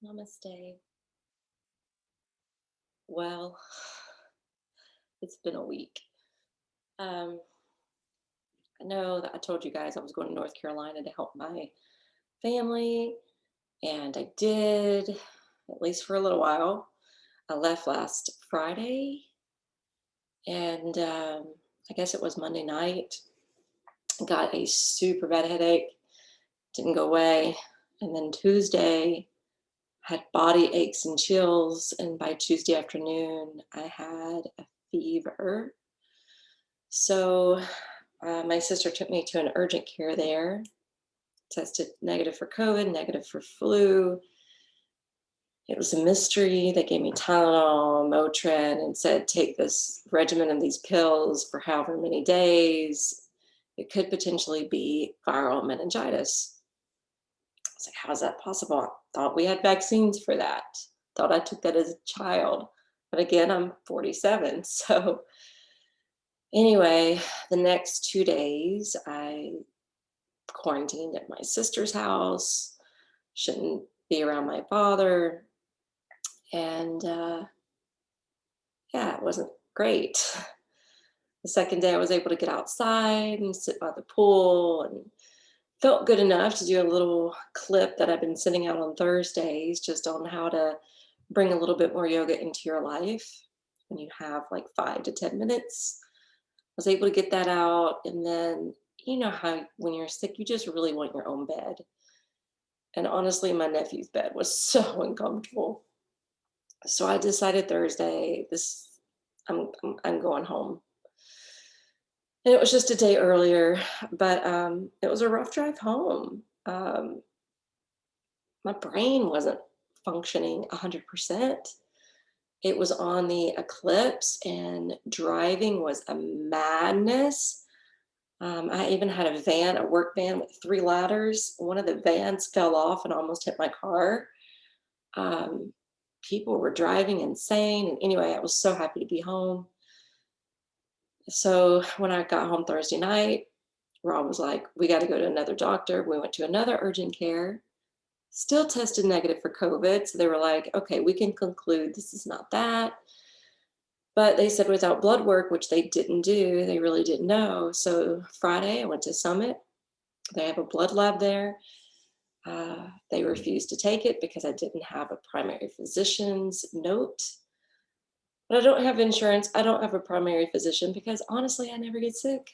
Namaste. Well, it's been a week. Um, I know that I told you guys I was going to North Carolina to help my family, and I did, at least for a little while. I left last Friday, and I guess it was Monday night. Got a super bad headache, didn't go away. And then Tuesday, had body aches and chills, and by Tuesday afternoon, I had a fever. So my sister took me to an urgent care there, tested negative for COVID, negative for flu. It was a mystery. They gave me Tylenol, Motrin, and said, take this regimen of these pills for however many days. It could potentially be viral meningitis. I was like, how's that possible? I thought we had vaccines for that. Thought I took that as a child. But again, I'm 47. So anyway, the next 2 days, I quarantined at my sister's house, shouldn't be around my father. And yeah, it wasn't great. The second day, I was able to get outside and sit by the pool and felt good enough to do a little clip that I've been sending out on Thursdays just on how to bring a little bit more yoga into your life when you have like 5 to 10 minutes. I was able to get that out. And then, you know how when you're sick, you just really want your own bed. And honestly, my nephew's bed was so uncomfortable. So I decided Thursday, I'm going home. And it was just a day earlier, but it was a rough drive home. My brain wasn't functioning 100%. It was on the eclipse, and driving was a madness. I even had a work van with 3 ladders. One of the vans fell off and almost hit my car. Um, People were driving insane. And anyway, I was so happy to be home. So when I got home Thursday night, Rob was like, we got to go to another doctor. We went to another urgent care, still tested negative for COVID. So they were like, okay, we can conclude this is not that. But they said without blood work, which they didn't do, they really didn't know. So Friday, I went to Summit. They have a blood lab there. They refused to take it because I didn't have a primary physician's note. But I don't have insurance. I don't have a primary physician because honestly, I never get sick.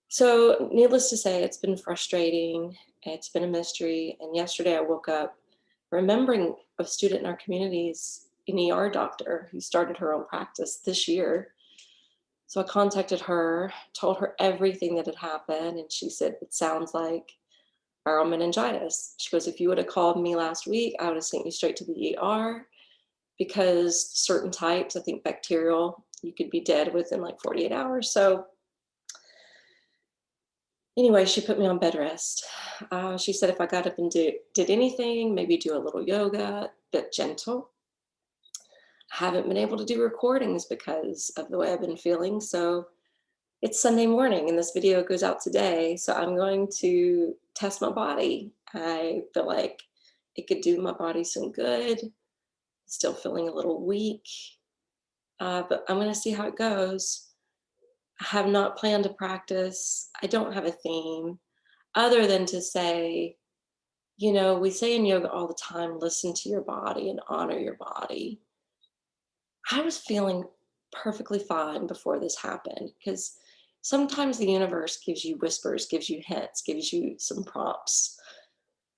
So, needless to say, it's been frustrating. It's been a mystery. And yesterday, I woke up remembering a student in our communities, an ER doctor who started her own practice this year. So I contacted her, told her everything that had happened, and she said, it sounds like viral meningitis. She goes, if you would have called me last week, I would have sent you straight to the ER because certain types, I think bacterial, you could be dead within like 48 hours. So anyway, she put me on bed rest. She said if I got up and did anything, maybe do a little yoga, but gentle. I haven't been able to do recordings because of the way I've been feeling. So it's Sunday morning and this video goes out today. So I'm going to test my body. I feel like it could do my body some good. Still feeling a little weak, but I'm going to see how it goes. I have not planned to practice. I don't have a theme other than to say, you know, we say in yoga all the time, listen to your body and honor your body. I was feeling perfectly fine before this happened because sometimes the universe gives you whispers, gives you hints, gives you some prompts,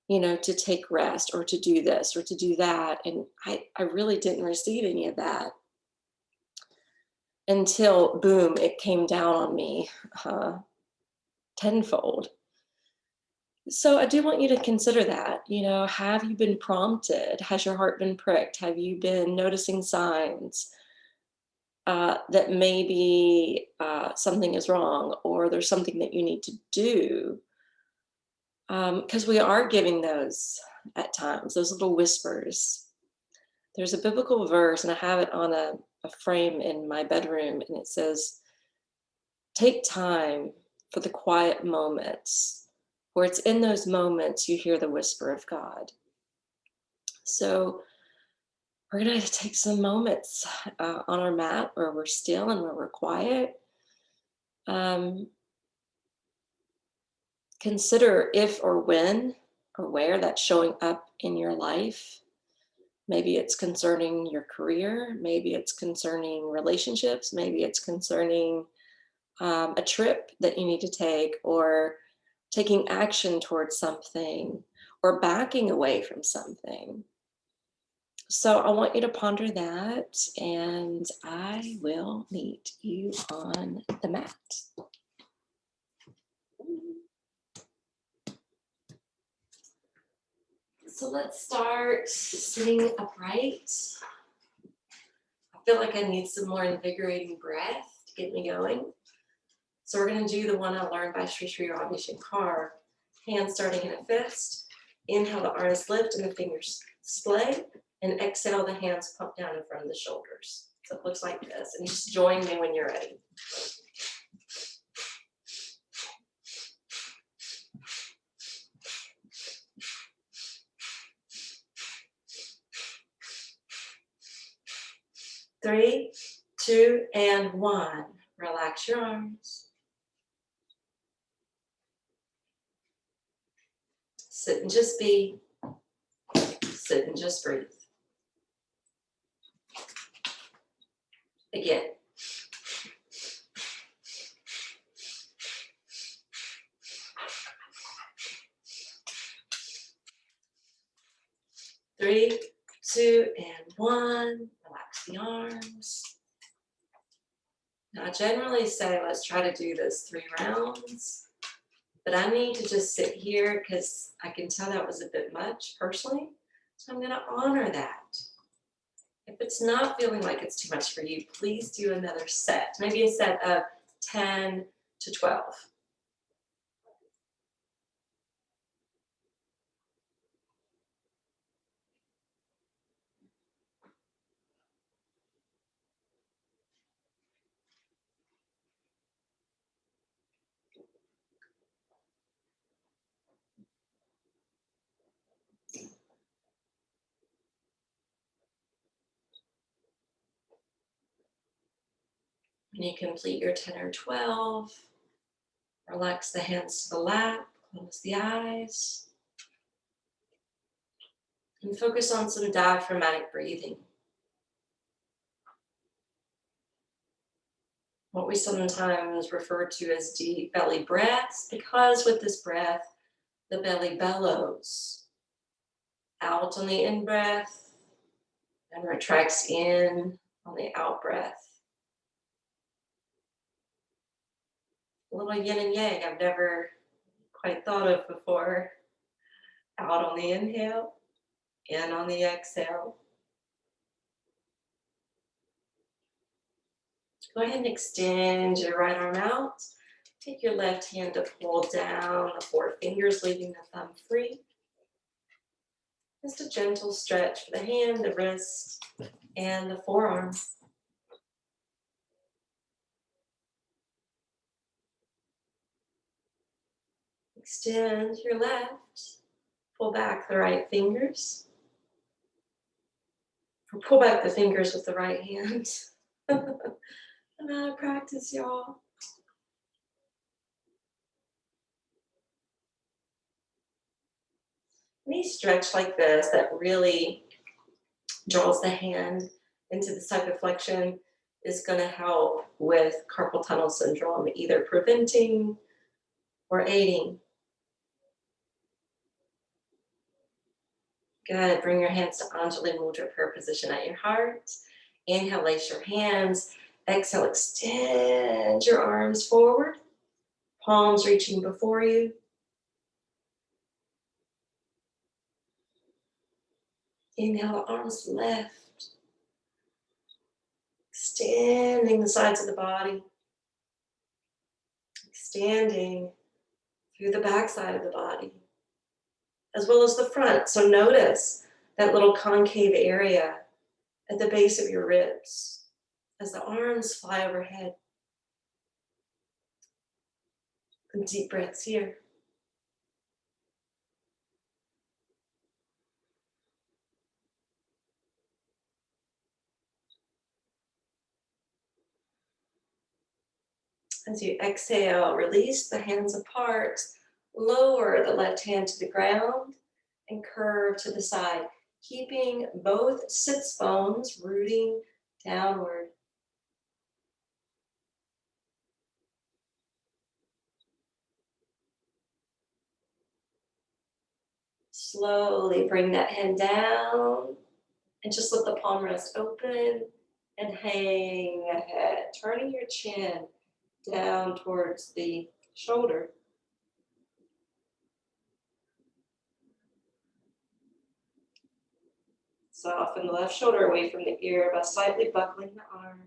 you know, to take rest or to do this or to do that. And I really didn't receive any of that until boom, it came down on me tenfold. So I do want you to consider that. You know, have you been prompted? Has your heart been pricked? Have you been noticing signs that maybe something is wrong or there's something that you need to do? Because we are giving those at times, those little whispers. There's a biblical verse, and I have it on a frame in my bedroom, and it says, take time for the quiet moments, where it's in those moments you hear the whisper of God. So we're going to take some moments on our mat where we're still and where we're quiet. Um, Consider if or when or where that's showing up in your life. Maybe it's concerning your career. Maybe it's concerning relationships. Maybe it's concerning a trip that you need to take, or taking action towards something, or backing away from something. So I want you to ponder that, and I will meet you on the mat. So let's start sitting upright. I feel like I need some more invigorating breath to get me going. So we're going to do the one I learned by Sri Sri Ravi Shankar. Hands starting in a fist. Inhale, the arms lift and the fingers splay. And exhale, the hands pump down in front of the shoulders. So it looks like this. And just join me when you're ready. Three, two, and one. Relax your arms. Sit and just be. Sit and just breathe. Again. Three, two, and one. Relax the arms. Now I generally say let's try to do this 3 rounds, but I need to just sit here because I can tell that was a bit much personally. So I'm going to honor that. If it's not feeling like it's too much for you, please do another set. Maybe a set of 10 to 12. When you complete your 10 or 12, relax the hands to the lap, close the eyes, and focus on some diaphragmatic breathing. What we sometimes refer to as deep belly breaths, because with this breath, the belly bellows out on the in-breath and retracts in on the out-breath. A little yin and yang I've never quite thought of before. Out on the inhale, in on the exhale. Go ahead and extend your right arm out. Take your left hand to pull down the 4 fingers, leaving the thumb free. Just a gentle stretch for the hand, the wrist, and the forearm. Extend your left. Pull back the right fingers. Or pull back the fingers with the right hand. I'm out of practice, y'all. Any stretch like this that really draws the hand into this type of flexion is going to help with carpal tunnel syndrome, either preventing or aiding. Good. Bring your hands to Anjali Mudra, prayer position at your heart. Inhale, lace your hands. Exhale, extend your arms forward. Palms reaching before you. Inhale, the arms lift. Extending the sides of the body. Extending through the back side of the body, as well as the front. So notice that little concave area at the base of your ribs as the arms fly overhead. And deep breaths here. As you exhale, release the hands apart, lower the left hand to the ground, and curve to the side, keeping both sits bones rooting downward. Slowly bring that hand down and just let the palm rest open and hang ahead, turning your chin down towards the shoulder. Soften the left shoulder away from the ear by slightly buckling the arm.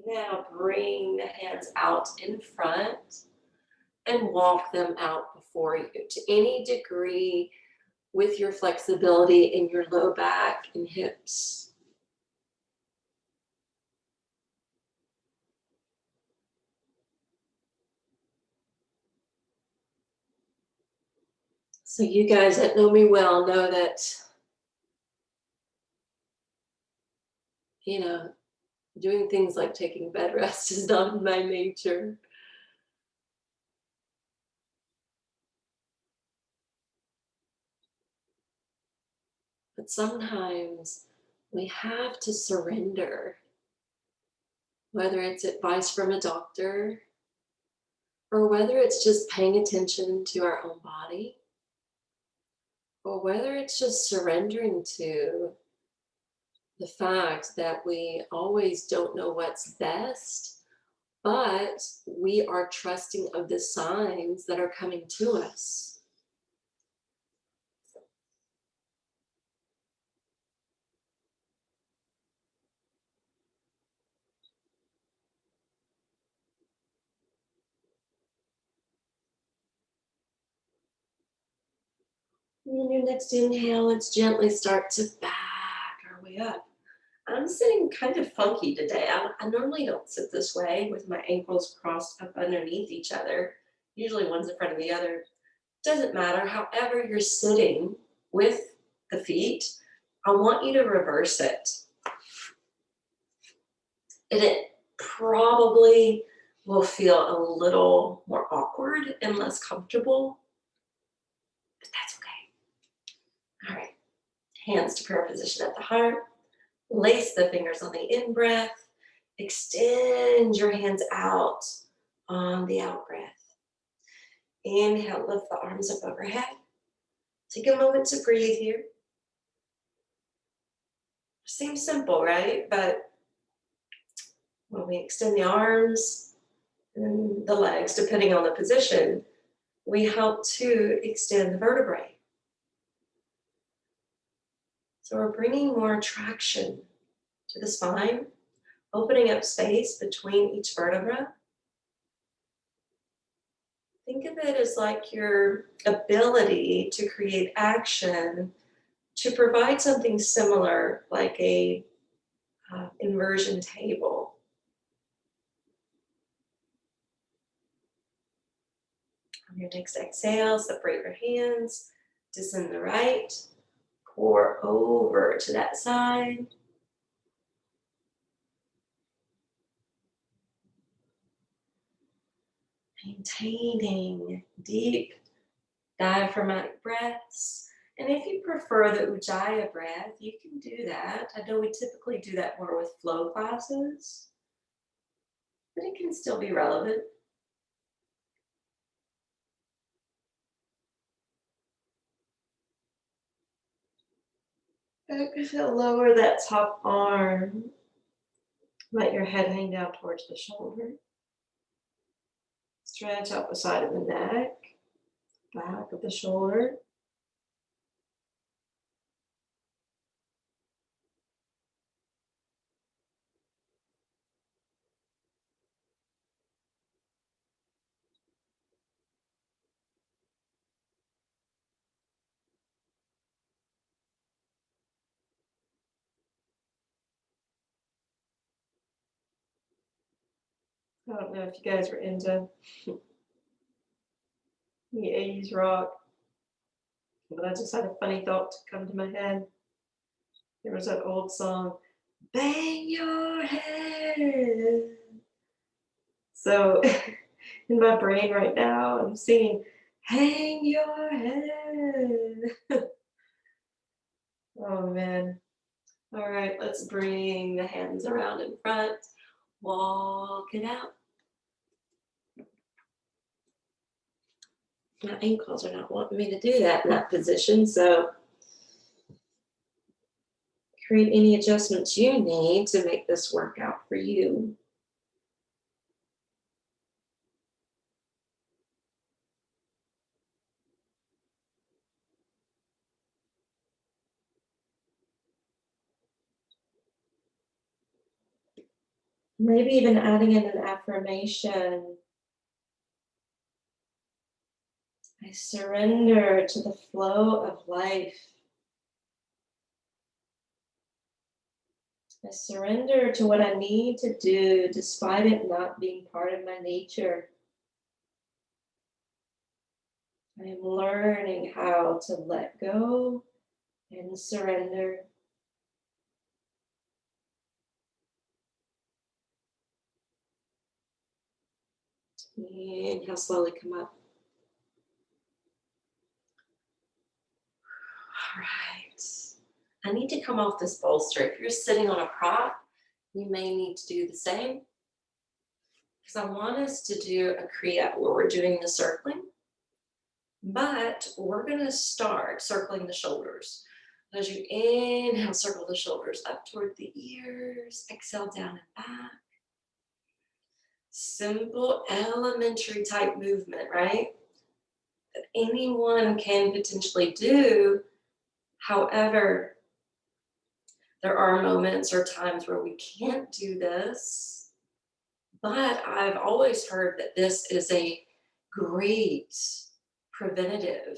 Now bring the hands out in front and walk them out before you to any degree with your flexibility in your low back and hips. So you guys that know me well know that, you know, doing things like taking bed rest is not in my nature. But sometimes we have to surrender, whether it's advice from a doctor or whether it's just paying attention to our own body, or whether it's just surrendering to the fact that we always don't know what's best, but we are trusting of the signs that are coming to us. And on your next inhale, let's gently start to back our way up. I'm sitting kind of funky today. I normally don't sit this way with my ankles crossed up underneath each other. Usually one's in front of the other. Doesn't matter. However you're sitting with the feet, I want you to reverse it. And it probably will feel a little more awkward and less comfortable, but that's okay. All right. Hands to prayer position at the heart. Lace the fingers on the in breath. Extend your hands out on the out breath. Inhale, lift the arms up overhead. Take a moment to breathe here. Seems simple, right? But when we extend the arms and the legs, depending on the position, we help to extend the vertebrae. So we're bringing more traction to the spine, opening up space between each vertebra. Think of it as like your ability to create action to provide something similar, like a inversion table. On your next exhale, separate your hands, descend the right, pour over to that side. Maintaining deep diaphragmatic breaths. And if you prefer the Ujjayi breath, you can do that. I know we typically do that more with flow classes, but it can still be relevant. Exhale, lower that top arm. Let your head hang down towards the shoulder. Stretch out the side of the neck, back of the shoulder. I don't know if you guys were into the 80s rock, but I just had a funny thought to come to my head. There was that old song, bang your head. So in my brain right now, I'm singing, hang your head. Oh man. All right, let's bring the hands around in front. Walk it out. My ankles are not wanting me to do that in that position, so create any adjustments you need to make this work out for you. Maybe even adding in an affirmation. I surrender to the flow of life. I surrender to what I need to do despite it not being part of my nature. I am learning how to let go and surrender. Inhale, slowly come up. All right. I need to come off this bolster. If you're sitting on a prop, you may need to do the same. Because I want us to do a Kriya where we're doing the circling, but we're going to start circling the shoulders. As you inhale, circle the shoulders up toward the ears, exhale down and back. Simple, elementary type movement, right? That anyone can potentially do. However, there are moments or times where we can't do this, but I've always heard that this is a great preventative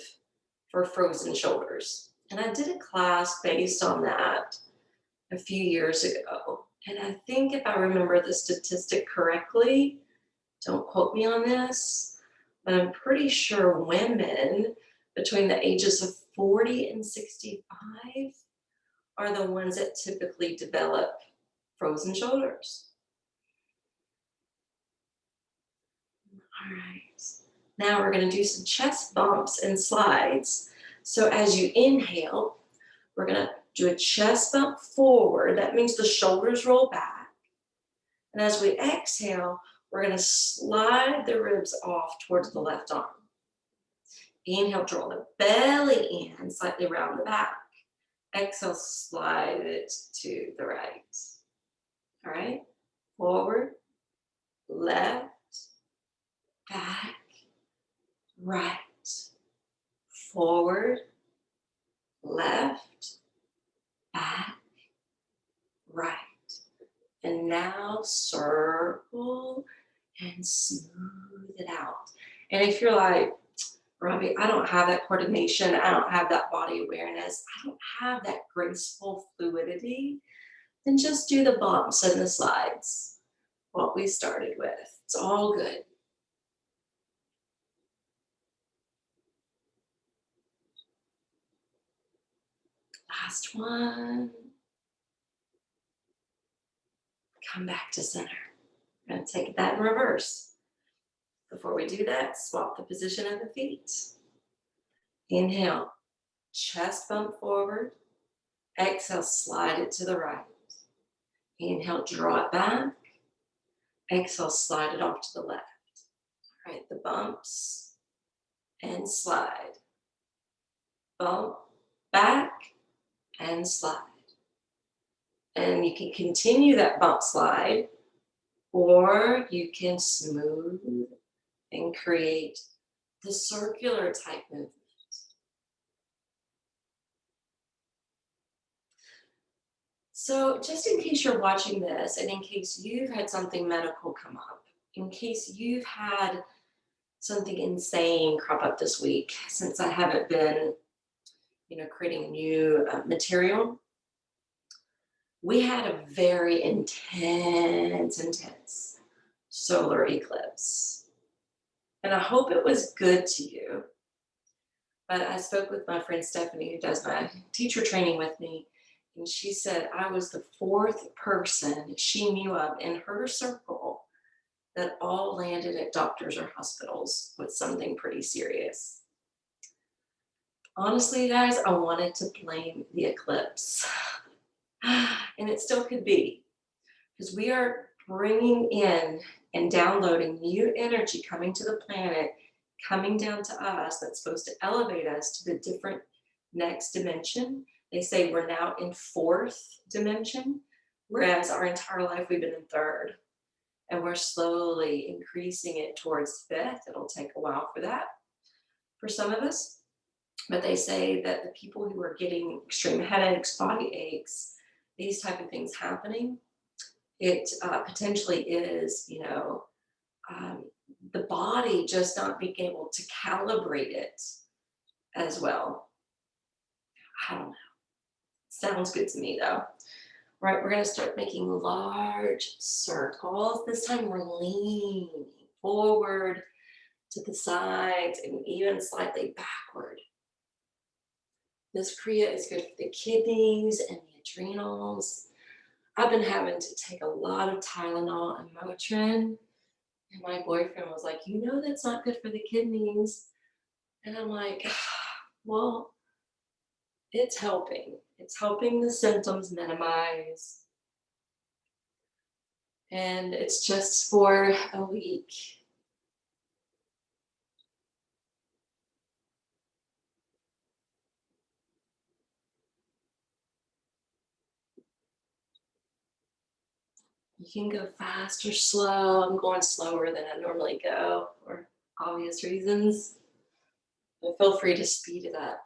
for frozen shoulders. And I did a class based on that a few years ago. And I think if I remember the statistic correctly, don't quote me on this, but I'm pretty sure women between the ages of 40 and 65 are the ones that typically develop frozen shoulders. All right. Now we're going to do some chest bumps and slides. So as you inhale, we're going to do a chest bump forward. That means the shoulders roll back. And as we exhale, we're going to slide the ribs off towards the left arm. Inhale, draw the belly in, slightly round the back. Exhale, slide it to the right. All right, forward, left, back, right. Forward, left, back, right. And now circle and smooth it out. And if you're like, Robbie, I don't have that coordination, I don't have that body awareness, I don't have that graceful fluidity, then just do the bumps and the slides, what we started with. It's all good. Last one. Come back to center. We're going to take that in reverse. Before we do that, swap the position of the feet. Inhale, chest bump forward. Exhale, slide it to the right. Inhale, draw it back. Exhale, slide it off to the left. All right, the bumps and slide. Bump, back, and slide. And you can continue that bump slide, or you can smooth and create the circular type movement. So just in case you're watching this, and in case you've had something medical come up, in case you've had something insane crop up this week, since I haven't been, creating new material, we had a very intense solar eclipse. And I hope it was good to you. But I spoke with my friend Stephanie, who does my teacher training with me, And she said I was the fourth person she knew of in her circle that all landed at doctors or hospitals with something pretty serious. Honestly, guys, I wanted to blame the eclipse. And it still could be, because we are bringing in and downloading new energy coming to the planet, coming down to us, that's supposed to elevate us to the different next dimension. They say we're now in fourth dimension, whereas our entire life we've been in third. And we're slowly increasing it towards fifth. It'll take a while for that for some of us. But they say that the people who are getting extreme headaches, body aches, these type of things happening, it potentially is, the body just not being able to calibrate it as well. I don't know. Sounds good to me though. All right, we're going to start making large circles. This time we're leaning forward to the sides and even slightly backward. This Kriya is good for the kidneys and the adrenals. I've been having to take a lot of Tylenol and Motrin. And my boyfriend was like, that's not good for the kidneys. And I'm like, well, it's helping. It's helping the symptoms minimize. And it's just for a week. You can go fast or slow. I'm going slower than I normally go for obvious reasons. But feel free to speed it up.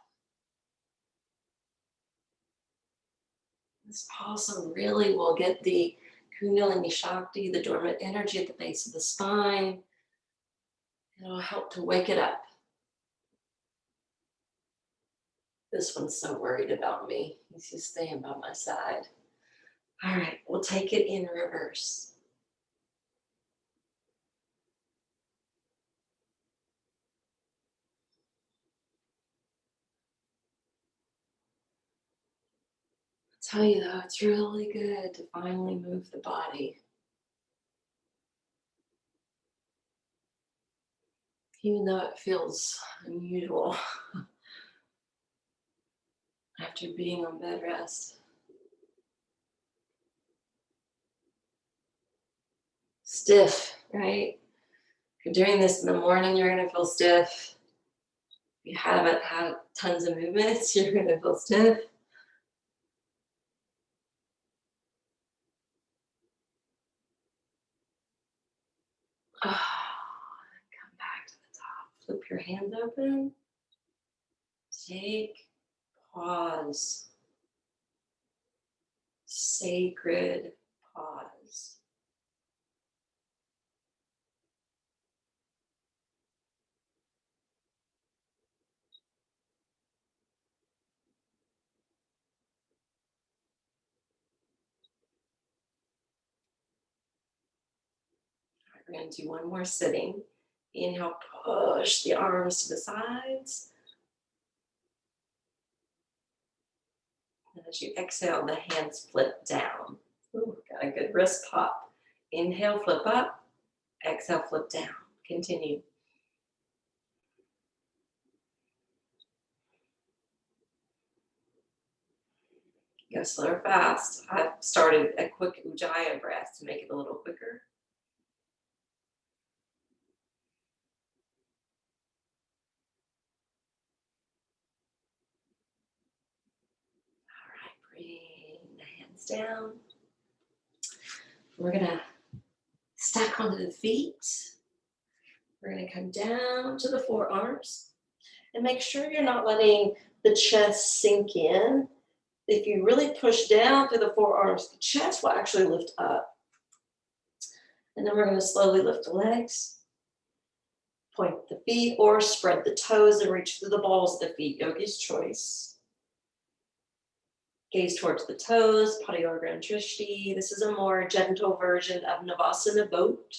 This also really will get the Kundalini Shakti, the dormant energy at the base of the spine. It'll help to wake it up. This one's so worried about me. He's just staying by my side. All right, we'll take it in reverse. I'll tell you though, it's really good to finally move the body. Even though it feels unusual after being on bed rest. Stiff, right? If you're doing this in the morning, you're going to feel stiff. If you haven't had tons of movements, you're going to feel stiff. Come back to the top. Flip your hands open. Take pause. Sacred pause. All right, we're going to do one more sitting. Inhale, push the arms to the sides. And as you exhale, the hands flip down. Ooh, got a good wrist pop. Inhale, flip up. Exhale, flip down. Continue. Go slow or fast. I've started a quick Ujjayi breath to make it a little quicker. All right, bring the hands down. We're going to stack onto the feet. We're going to come down to the forearms and make sure you're not letting the chest sink in. If you really push down through the forearms, the chest will actually lift up. And then we're going to slowly lift the legs, point the feet, or spread the toes and reach through the balls of the feet. Yogi's choice. Gaze towards the toes, Padayurga and Drishti. This is a more gentle version of Navasana boat.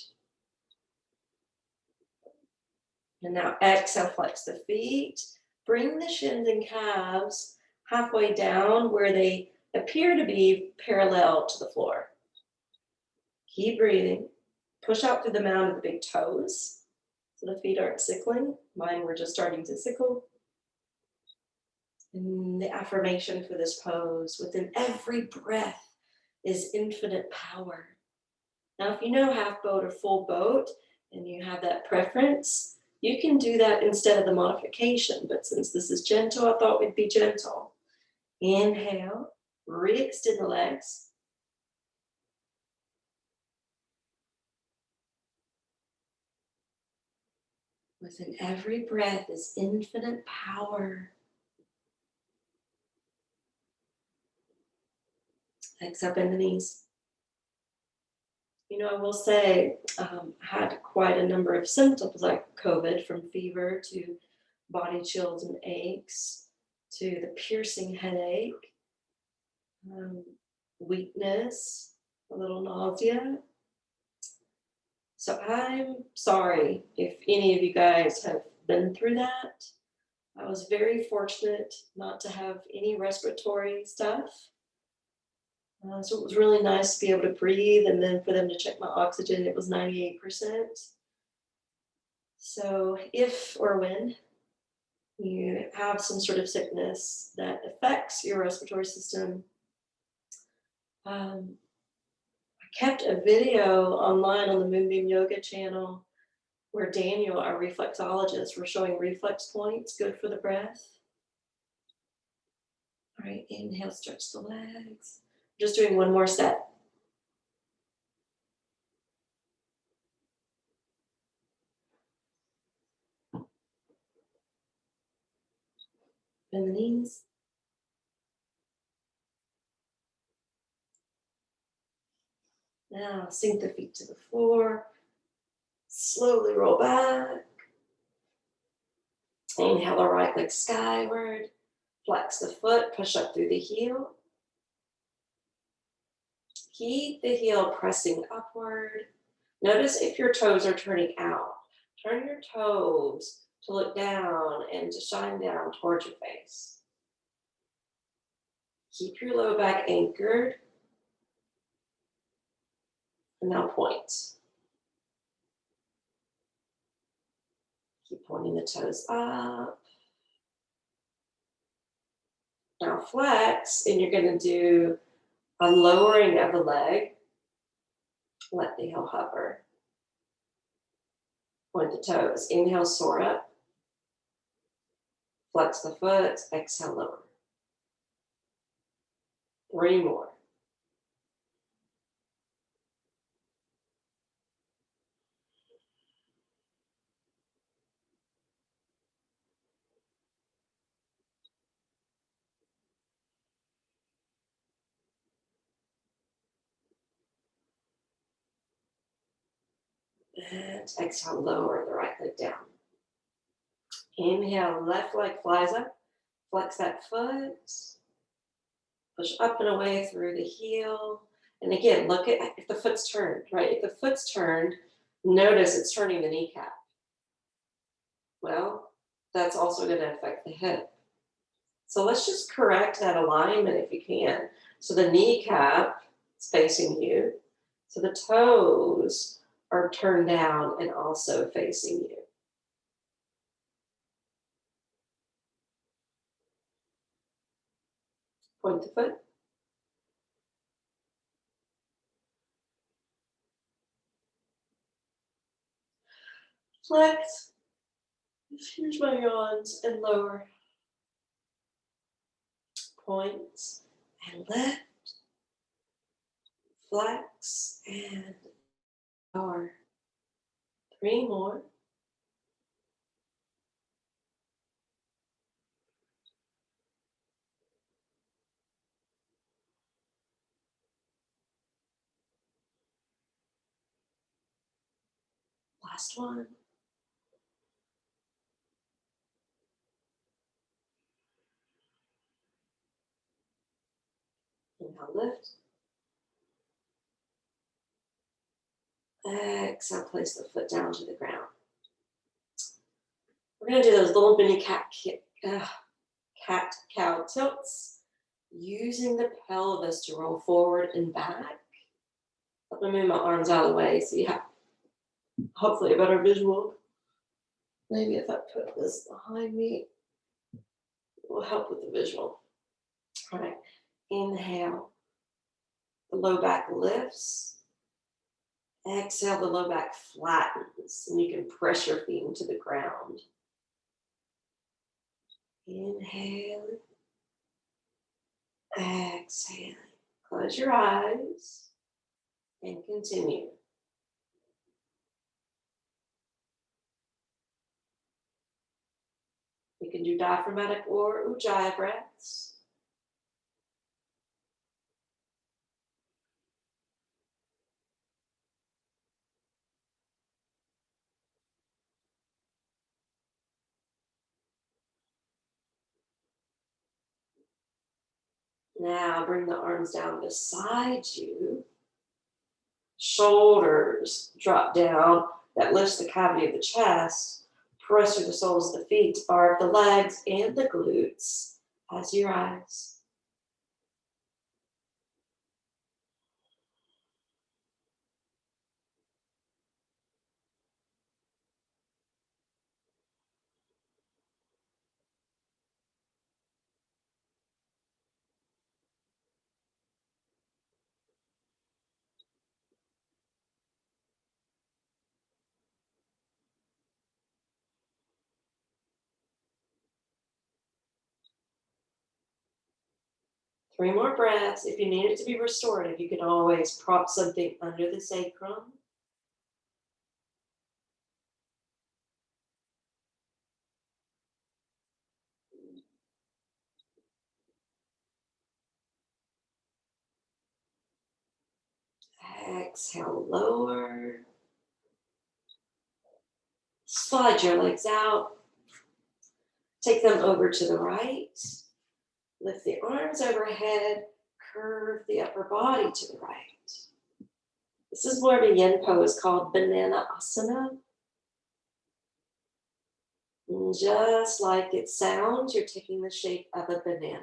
And now exhale, flex the feet. Bring the shins and calves halfway down where they appear to be parallel to the floor. Keep breathing. Push out through the mound of the big toes so the feet aren't sickling. Mine were just starting to sickle. And the affirmation for this pose: within every breath is infinite power. Now, if you know half boat or full boat and you have that preference, you can do that instead of the modification. But since this is gentle, I thought we'd be gentle. Inhale, re-extend the legs. Within every breath is infinite power. Exhale, bend the knees. You know, I will say, I had quite a number of symptoms like COVID, from fever to body chills and aches to the piercing headache, weakness, a little nausea. So I'm sorry if any of you guys have been through that. I was very fortunate not to have any respiratory stuff. So it was really nice to be able to breathe, and then for them to check my oxygen, it was 98%. So if or when you have some sort of sickness that affects your respiratory system, I kept a video online on the Moonbeam Yoga channel where Daniel, our reflexologist, were showing reflex points good for the breath. All right, inhale, stretch the legs. Just doing one more set. Bend the knees. Now sink the feet to the floor. Slowly roll back. Inhale the right leg skyward. Flex the foot, push up through the heel. Keep the heel pressing upward. Notice if your toes are turning out. Turn your toes to look down and to shine down towards your face. Keep your low back anchored. And now point. Keep pointing the toes up. Now flex, and you're going to do a lowering of the leg. Let the heel hover. Point the toes. Inhale, soar up. Flex the foot. Exhale, lower. 3 more. And exhale, lower the right leg down. Inhale, left leg flies up. Flex that foot. Push up and away through the heel. And again, look at if the foot's turned, right? If the foot's turned, notice it's turning the kneecap. Well, that's also going to affect the hip. So let's just correct that alignment if you can. So the kneecap is facing you. So the toes are turned down and also facing you. Point the foot. Flex. Here's my yawns, and lower. Point and lift. Flex and lower. 3 more. Last one. Inhale, lift. Exhale, place the foot down to the ground. We're going to do those little mini cat-cow tilts. using the pelvis to roll forward and back. I'm going to move my arms out of the way so you have hopefully a better visual. Maybe if I put this behind me, it will help with the visual. All right, inhale. The low back lifts. Exhale, the low back flattens, and you can press your feet into the ground. Inhale. Exhale. Close your eyes and continue. You can do diaphragmatic or ujjayi breaths. Now bring the arms down beside you. Shoulders drop down. That lifts the cavity of the chest. Press through the soles of the feet to bar up the legs and the glutes as you rise. 3 more breaths. If you need it to be restorative, you can always prop something under the sacrum. Exhale, lower. Slide your legs out. Take them over to the right. Lift the arms overhead. Curve the upper body to the right. This is more of a yin pose called banana asana. And just like it sounds, you're taking the shape of a banana.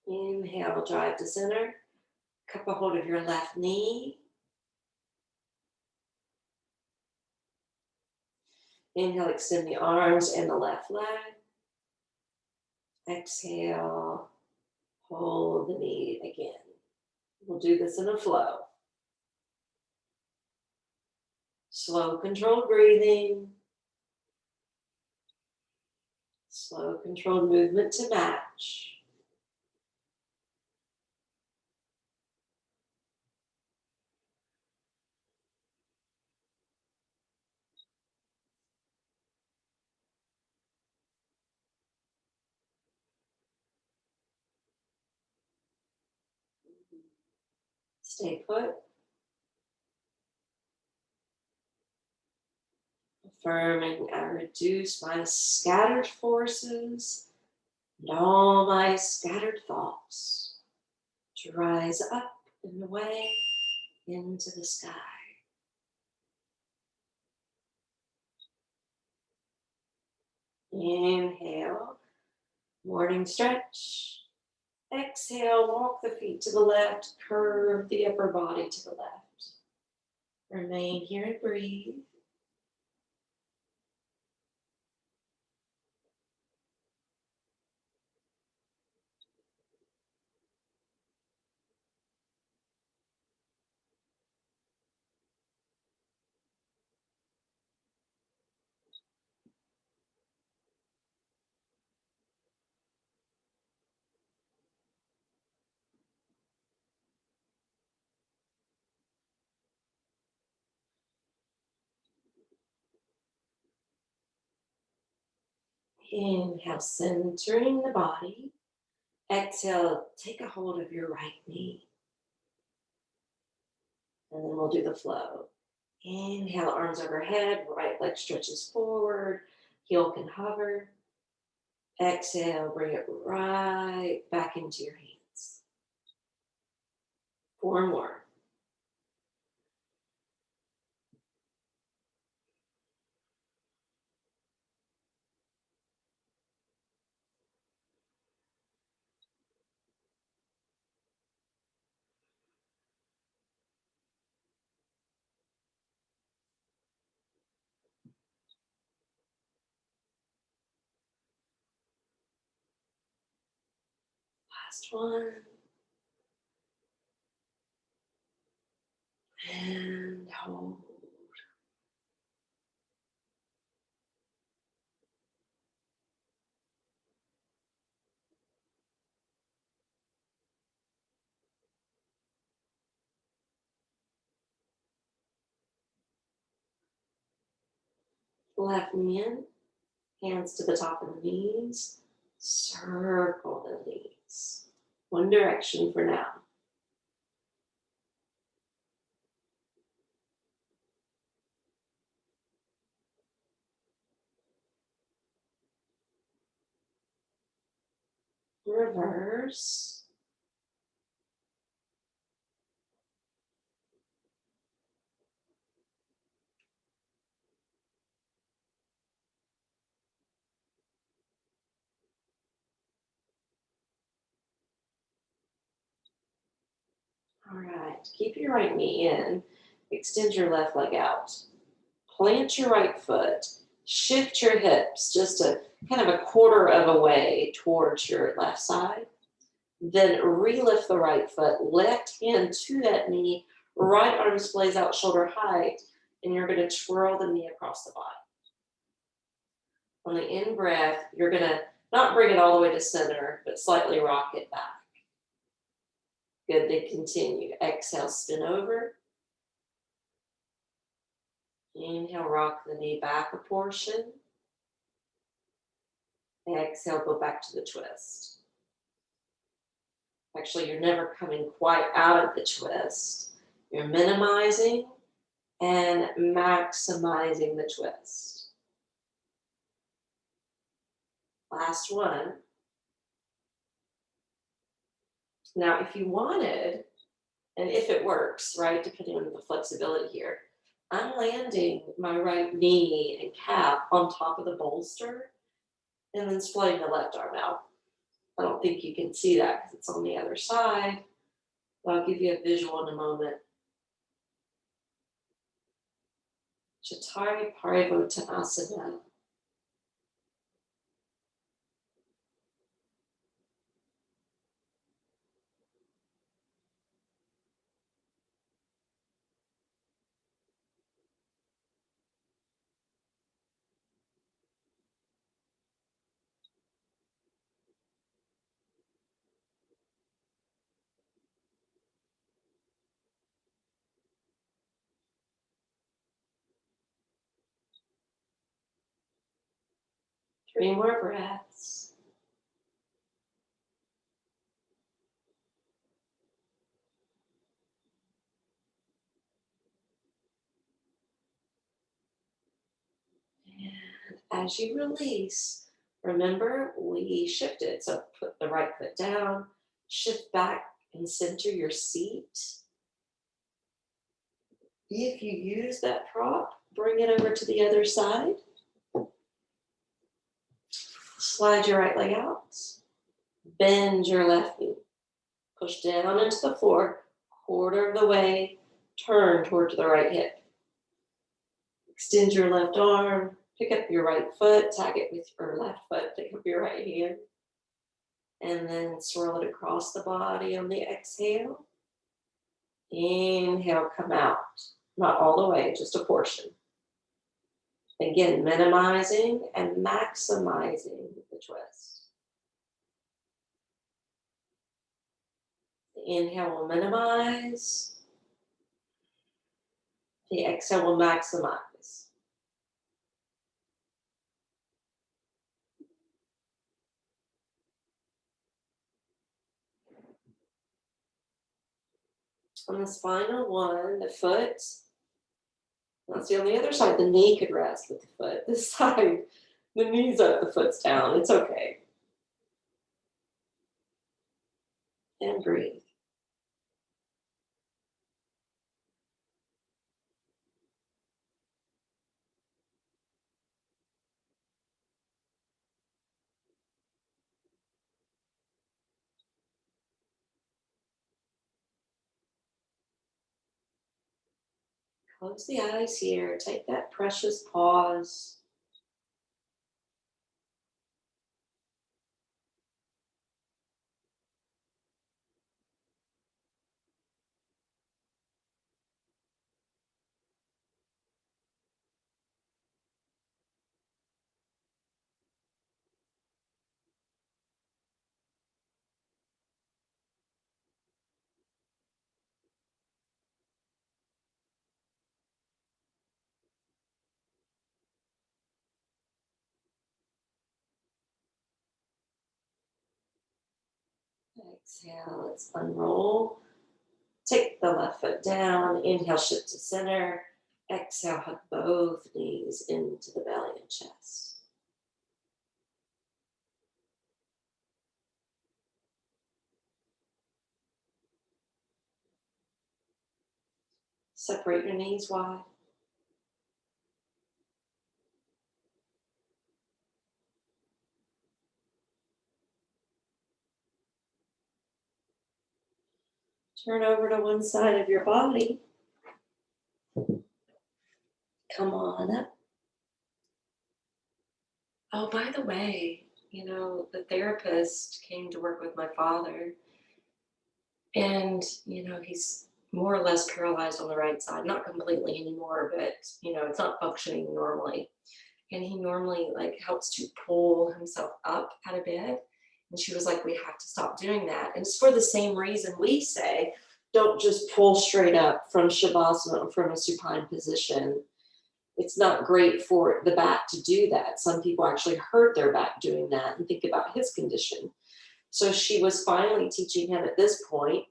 Inhale, drive to center. Cup a hold of your left knee. Inhale, extend the arms and the left leg. Exhale, hold the knee again. We'll do this in a flow. Slow, controlled breathing. Slow, controlled movement to match. Stay put. Affirming, I reduce my scattered forces and all my scattered thoughts to rise up and away into the sky. Inhale, morning stretch. Exhale, walk the feet to the left, curve the upper body to the left. Remain here and breathe. Inhale, centering the body. Exhale, take a hold of your right knee. And then we'll do the flow. Inhale, arms overhead, right leg stretches forward, heel can hover. Exhale, bring it right back into your hands. 4 more. Last one. And hold. Left knee in, hands to the top of the knees. Circle the knees. One direction for now. Reverse. All right, keep your right knee in. Extend your left leg out. Plant your right foot. Shift your hips just a kind of a quarter of a way towards your left side. Then relift the right foot. Left hand to that knee. Right arm splays out shoulder height. And you're going to twirl the knee across the body. On the in breath, you're going to not bring it all the way to center, but slightly rock it back. Good, then continue. Exhale, spin over. Inhale, rock the knee back a portion. Exhale, go back to the twist. Actually, you're never coming quite out of the twist. You're minimizing and maximizing the twist. Last one. Now, if you wanted, and if it works, right, depending on the flexibility here, I'm landing my right knee and calf on top of the bolster and then splaying the left arm out. I don't think you can see that because it's on the other side, but I'll give you a visual in a moment. Prasaritanasana. Three more breaths. And as you release, remember we shifted. So put the right foot down, shift back and center your seat. If you use that prop, bring it over to the other side. Slide your right leg out. Bend your left knee. Push down into the floor, quarter of the way, turn towards the right hip. Extend your left arm, pick up your right foot, tag it with your left foot, pick up your right hand, and then swirl it across the body on the exhale. Inhale, come out. Not all the way, just a portion. Again, minimizing and maximizing the twist. The inhale will minimize. The exhale will maximize. On this final one, the foot, let's see, on the other side, the knee could rest with the foot. This side, the knee's up, the foot's down. It's okay. and breathe. Close the eyes here. Take that precious pause. Exhale, let's unroll. Take the left foot down. Inhale, shift to center. Exhale, hug both knees into the belly and chest. Separate your knees wide. Turn over to one side of your body. Come on up. Oh, by the way, the therapist came to work with my father, and, he's more or less paralyzed on the right side, not completely anymore, but, it's not functioning normally. And he normally helps to pull himself up out of bed. And she was like, we have to stop doing that. And it's for the same reason we say, don't just pull straight up from Shavasana or from a supine position. It's not great for the back to do that. Some people actually hurt their back doing that, and think about his condition. So she was finally teaching him at this point,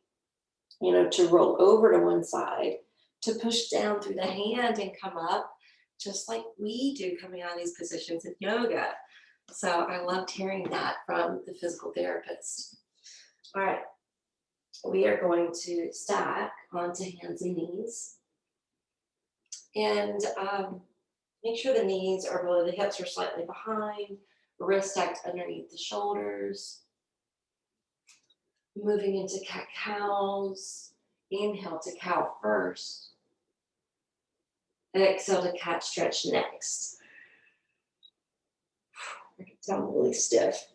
to roll over to one side, to push down through the hand and come up, just like we do coming out of these positions in yoga. So I loved hearing that from the physical therapist. All right, we are going to stack onto hands and knees. And make sure the knees are below the hips or slightly behind, wrist stacked underneath the shoulders. Moving into cat-cows. Inhale to cow first. Exhale to cat stretch next. Make it down really stiff.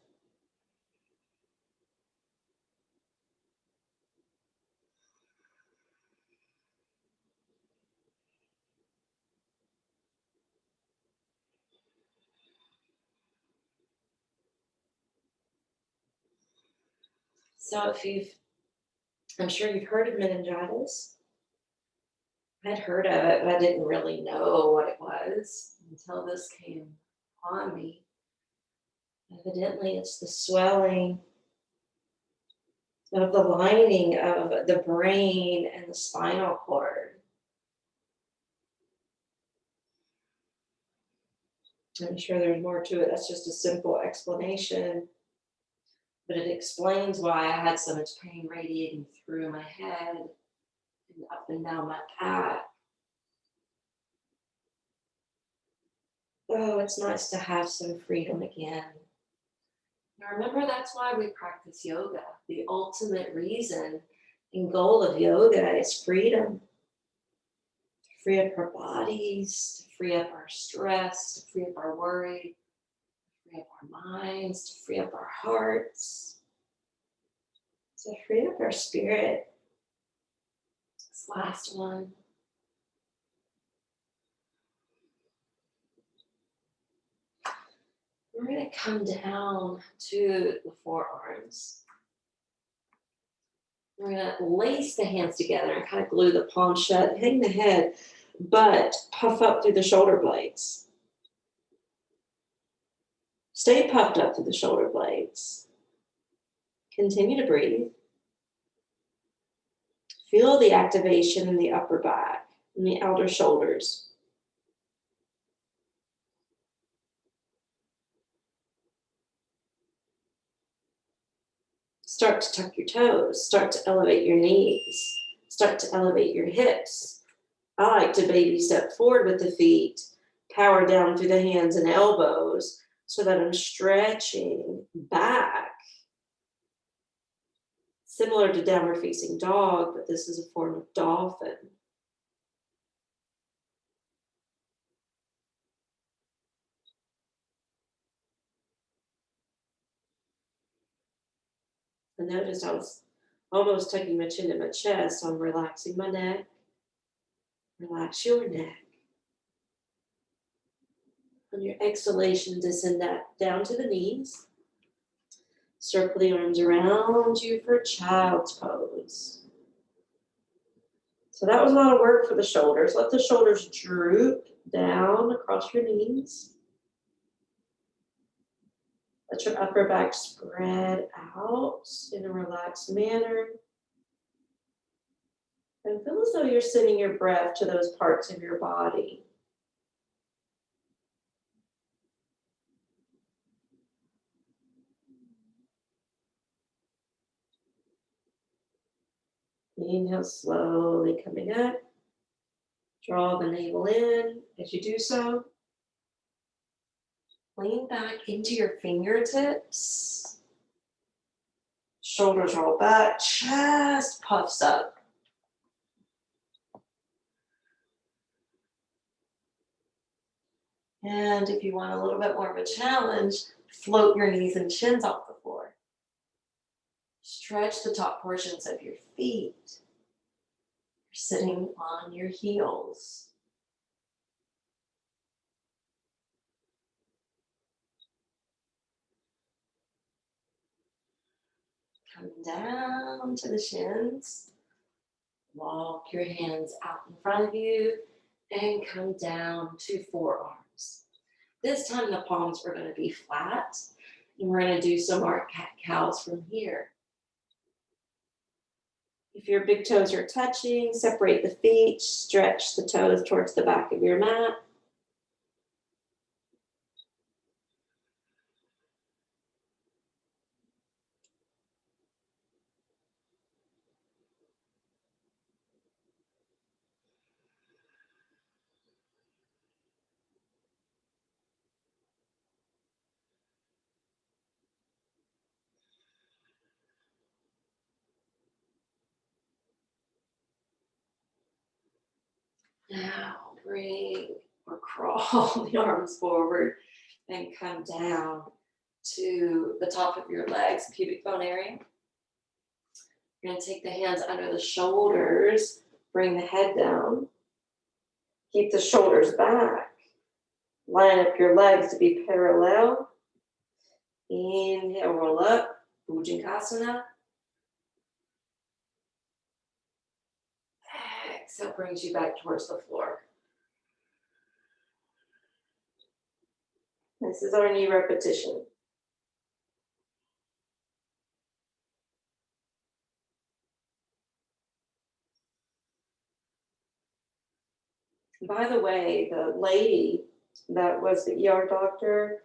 So I'm sure you've heard of meningitis. I'd heard of it, but I didn't really know what it was until this came on me. Evidently, it's the swelling of the lining of the brain and the spinal cord. I'm sure there's more to it. That's just a simple explanation. But it explains why I had so much pain radiating through my head and up and down my back. Oh, it's nice to have some freedom again. Now remember, that's why we practice yoga. The ultimate reason and goal of yoga is freedom. To free up our bodies, to free up our stress, to free up our worry, to free up our minds, to free up our hearts, to free up our spirit. This last one. We're going to come down to the forearms. We're going to lace the hands together and kind of glue the palms shut, hang the head, but puff up through the shoulder blades. Stay puffed up through the shoulder blades. Continue to breathe. Feel the activation in the upper back and the outer shoulders. Start to tuck your toes, start to elevate your knees, start to elevate your hips. I like to baby step forward with the feet, power down through the hands and elbows so that I'm stretching back. Similar to downward facing dog, but this is a form of dolphin. I noticed I was almost tucking my chin to my chest, so I'm relaxing my neck. Relax your neck. On your exhalation, descend that down to the knees. Circle the arms around you for child's pose. So that was a lot of work for the shoulders. Let the shoulders droop down across your knees. Let your upper back spread out in a relaxed manner. And feel as though you're sending your breath to those parts of your body. Inhale, slowly coming up. Draw the navel in. As you do so, lean back into your fingertips. Shoulders roll back, chest puffs up. And if you want a little bit more of a challenge, float your knees and chins off the floor. Stretch the top portions of your feet. You're sitting on your heels. Come down to the shins. Walk your hands out in front of you and come down to forearms. This time the palms are going to be flat, and we're going to do some more cat-cows from here. If your big toes are touching, separate the feet, stretch the toes towards the back of your mat. Now bring or crawl the arms forward and come down to the top of your legs, pubic bone area. You're going to take the hands under the shoulders, bring the head down. Keep the shoulders back. Line up your legs to be parallel. Inhale, roll up, Bhujangasana. Exhale brings you back towards the floor. This is our knee repetition. By the way, the lady that was the ER doctor,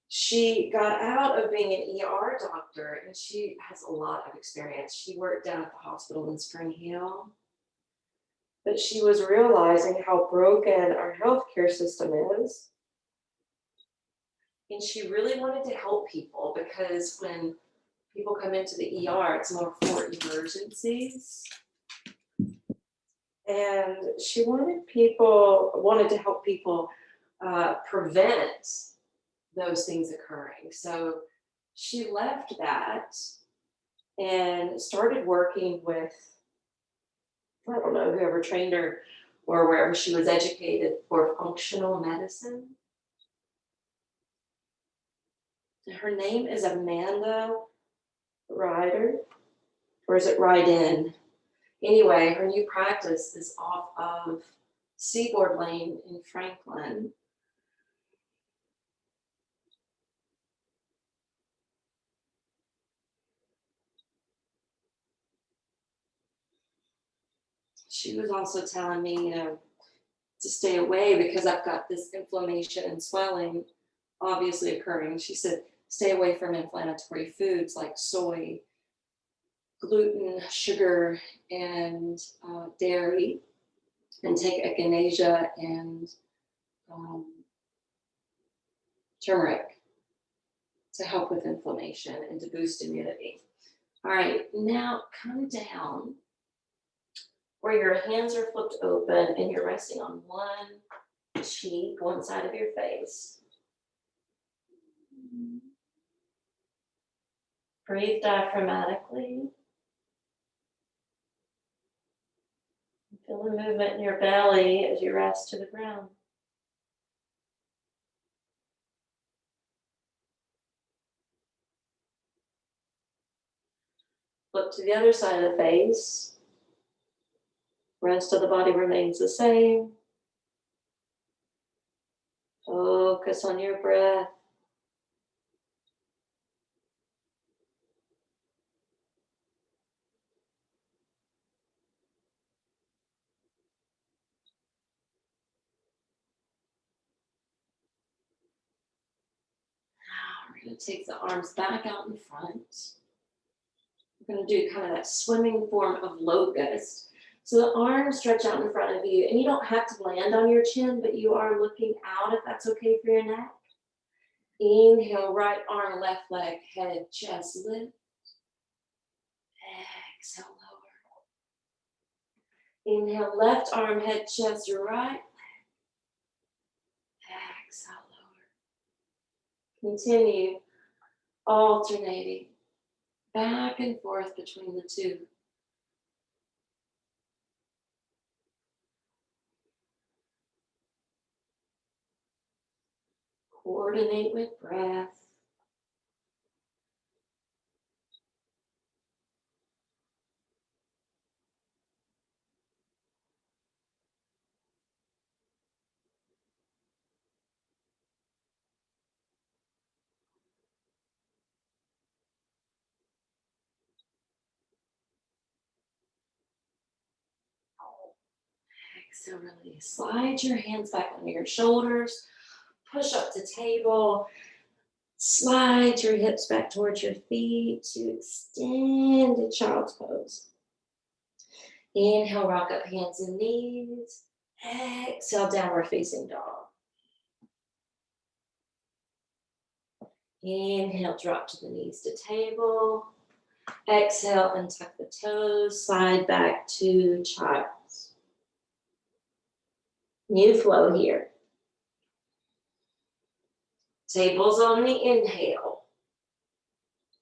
she got out of being an ER doctor and she has a lot of experience. She worked down at the hospital in Spring Hill, but she was realizing how broken our healthcare system is. And she really wanted to help people because when people come into the ER, it's more for emergencies. And she wanted to help people prevent those things occurring. So she left that and started working with, I don't know, whoever trained her or wherever she was educated for functional medicine. Her name is Amanda Ryder, or is it Ryden? Anyway, her new practice is off of Seaboard Lane in Franklin. She was also telling me, to stay away because I've got this inflammation and swelling obviously occurring. She said, Stay away from inflammatory foods like soy, gluten, sugar, and dairy. And take echinacea and turmeric to help with inflammation and to boost immunity. All right, now come down where your hands are flipped open and you're resting on one cheek, one side of your face. Breathe diaphragmatically. Feel the movement in your belly as you rest to the ground. Flip to the other side of the face. Rest of the body remains the same. Focus on your breath. Now we're going to take the arms back out in front. We're going to do kind of that swimming form of locust. So the arms stretch out in front of you, and you don't have to land on your chin, but you are looking out if that's okay for your neck. Inhale, right arm, left leg, head, chest, lift. Exhale, lower. Inhale, left arm, head, chest, right leg. Exhale, lower. Continue alternating back and forth between the two. Coordinate with breath. Exhale, release. Slide your hands back under your shoulders. Push up to table. Slide your hips back towards your feet to extended child's pose. Inhale, rock up hands and knees. Exhale, downward facing dog. Inhale, drop to the knees to table. Exhale, untuck the toes. Slide back to child's. New flow here. Tables on the inhale.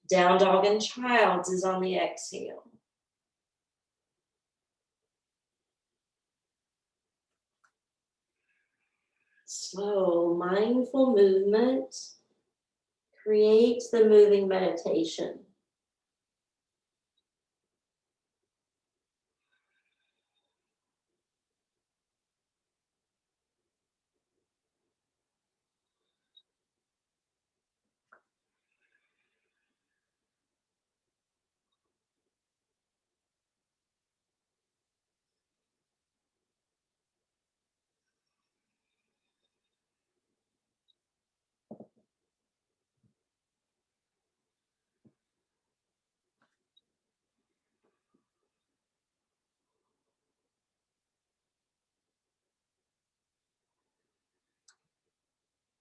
Down dog and child's is on the exhale. Slow, mindful movement creates the moving meditation.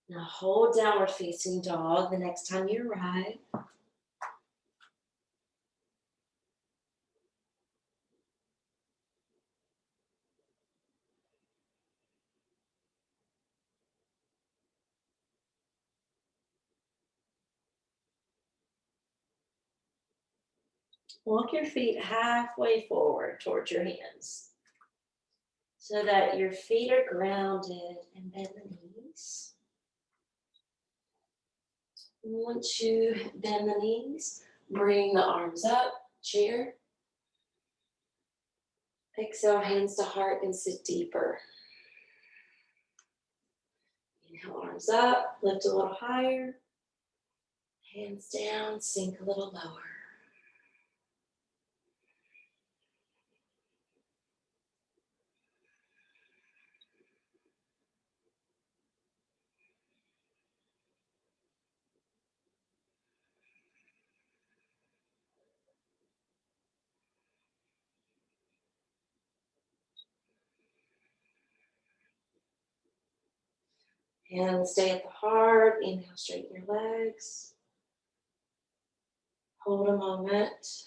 Now hold downward facing dog the next time you arrive. Walk your feet halfway forward towards your hands so that your feet are grounded, and bend the knees. Once you bend the knees, bring the arms up, chair. Exhale, hands to heart and sit deeper. Inhale, arms up, lift a little higher. Hands down, sink a little lower. Hands stay at the heart. Inhale, straighten your legs. Hold a moment.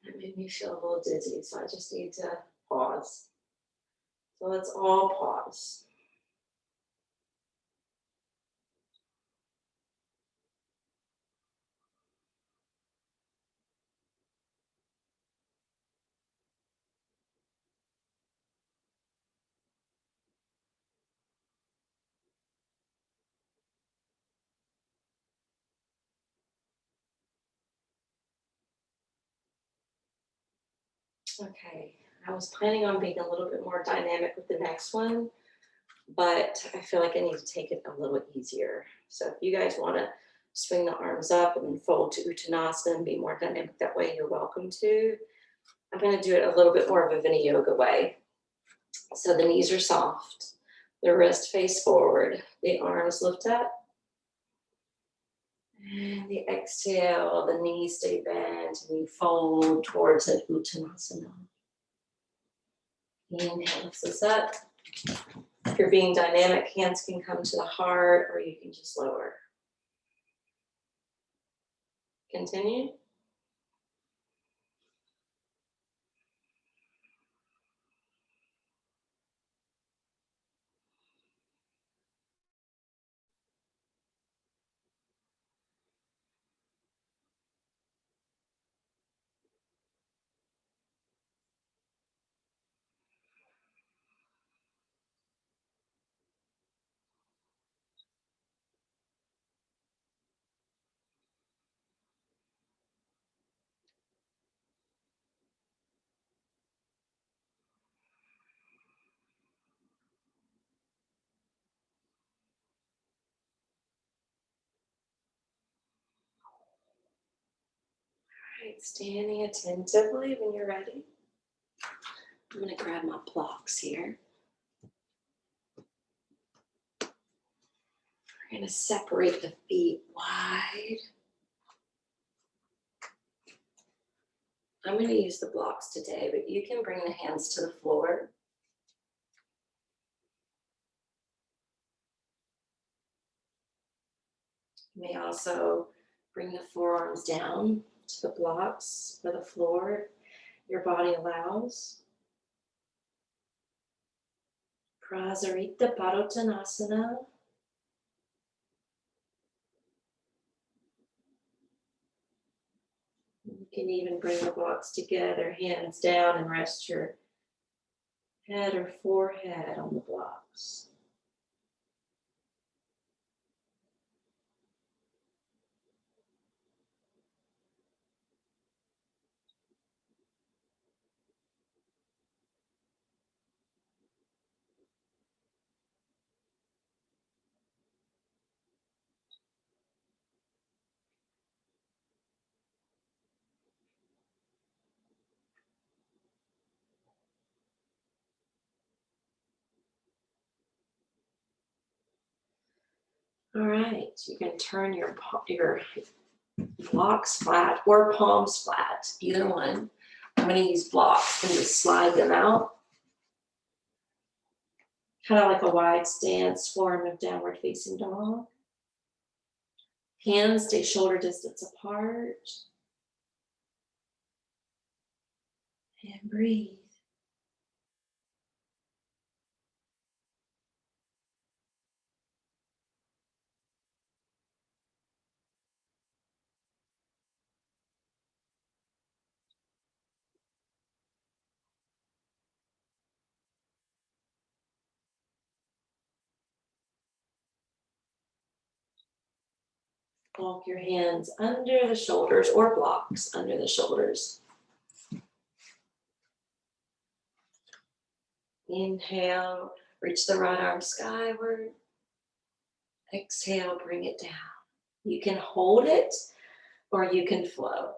That made me feel a little dizzy, so I just need to pause. So let's all pause. Okay, I was planning on being a little bit more dynamic with the next one, but I feel like I need to take it a little easier. So if you guys want to swing the arms up and then fold to Uttanasana and be more dynamic that way, you're welcome to. I'm going to do it a little bit more of a Vini Yoga way. So the knees are soft, the wrist face forward, the arms lift up. And the exhale, the knees stay bent and you fold towards an Uttanasana. Inhale, lift this up. If you're being dynamic, hands can come to the heart or you can just lower. Continue. All right, standing attentively when you're ready. I'm going to grab my blocks here. We're going to separate the feet wide. I'm going to use the blocks today, but you can bring the hands to the floor. You may also bring the forearms down to the blocks or the floor. Your body allows. Prasaritanasana. You can even bring the blocks together, hands down, and rest your head or forehead on the blocks. All right, you can turn your blocks flat or palms flat, either one. I'm going to use blocks and just slide them out. Kind of like a wide stance form of downward facing dog. Hands stay shoulder distance apart. And breathe. Walk your hands under the shoulders or blocks under the shoulders. Inhale, reach the right arm skyward. Exhale, bring it down. You can hold it or you can flow.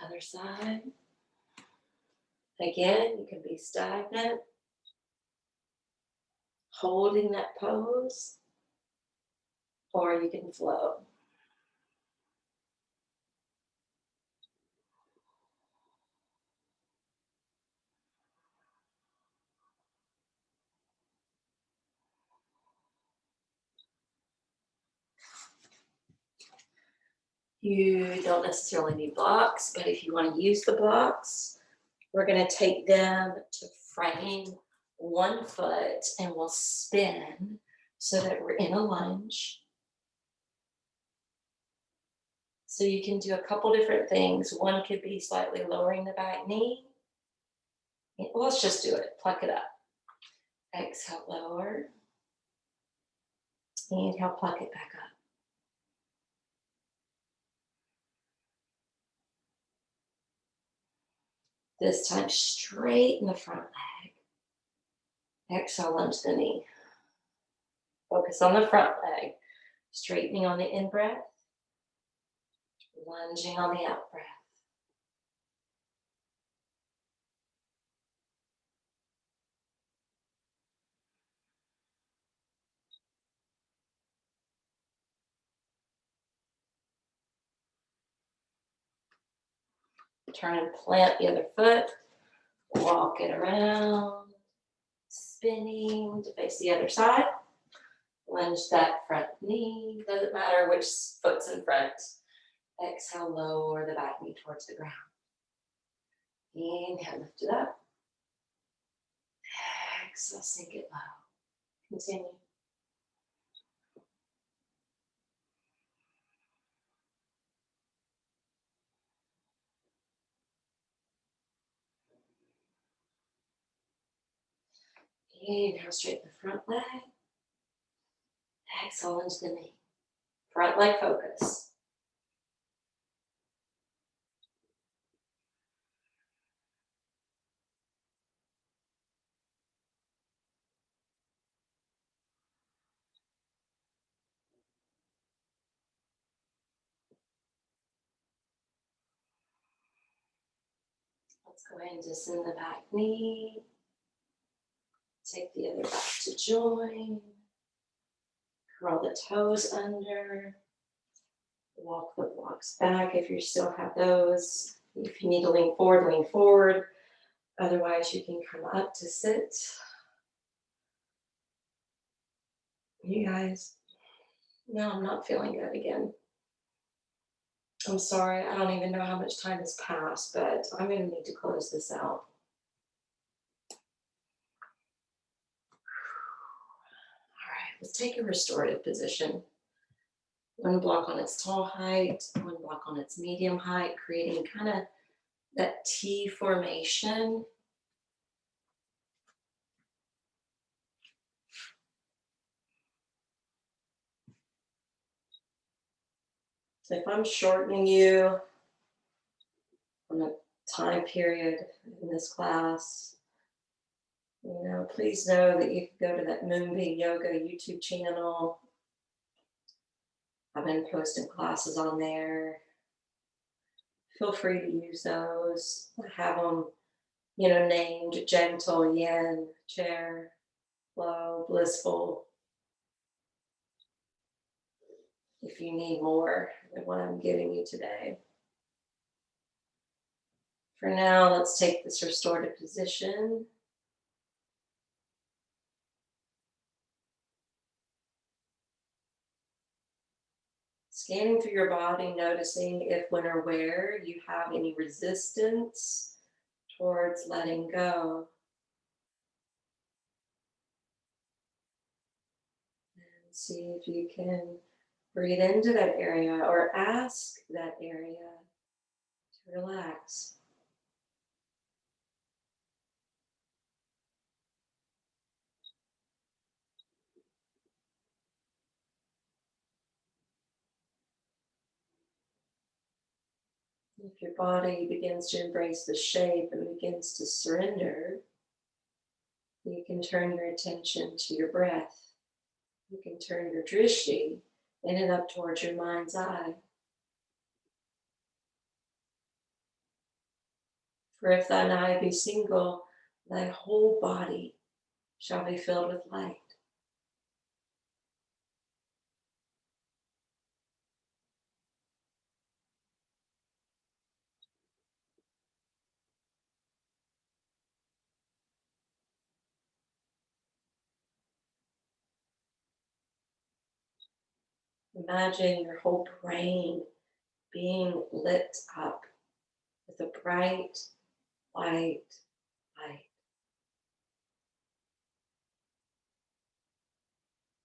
Other side. Again, you can be stagnant, holding that pose, or you can flow. You don't necessarily need blocks, but if you want to use the blocks, we're going to take them to frame one foot and we'll spin so that we're in a lunge. So you can do a couple different things. One could be slightly lowering the back knee. Well, let's just do it. Pluck it up. Exhale, lower. Inhale, pluck it back up. This time, straighten the front leg. Exhale, lunge the knee. Focus on the front leg. Straightening on the in-breath. Lunging on the out-breath. Turn and plant the other foot. Walk it around. Spinning to face the other side. Lunge that front knee. Doesn't matter which foot's in front. Exhale, lower the back knee towards the ground. Inhale, lift it up. Exhale, sink it low. Continue. Inhale, straighten the front leg. Exhale, lunge the knee. Front leg focus. Let's go ahead and descend the back knee. Take the other back to join. Curl the toes under. Walk the blocks back if you still have those. If you need to lean forward, lean forward. Otherwise, you can come up to sit. You guys, no, I'm not feeling good again. I'm sorry. I don't even know how much time has passed, but I'm going to need to close this out. All right, let's take a restorative position. One block on its tall height, one block on its medium height, creating kind of that T formation. So if I'm shortening you on a time period in this class, please know that you can go to that Moonbeam Yoga YouTube channel. I've been posting classes on there. Feel free to use those. I have them, named gentle, yin, chair, flow, blissful. If you need more than what I'm giving you today. For now, let's take this restorative position. Scanning through your body, noticing if, when or where, you have any resistance towards letting go. And see if you can breathe into that area or ask that area to relax. If your body begins to embrace the shape and begins to surrender, you can turn your attention to your breath. You can turn your drishti in and up towards your mind's eye. For if thine eye be single, thy whole body shall be filled with light. Imagine your whole brain being lit up with a bright, white light,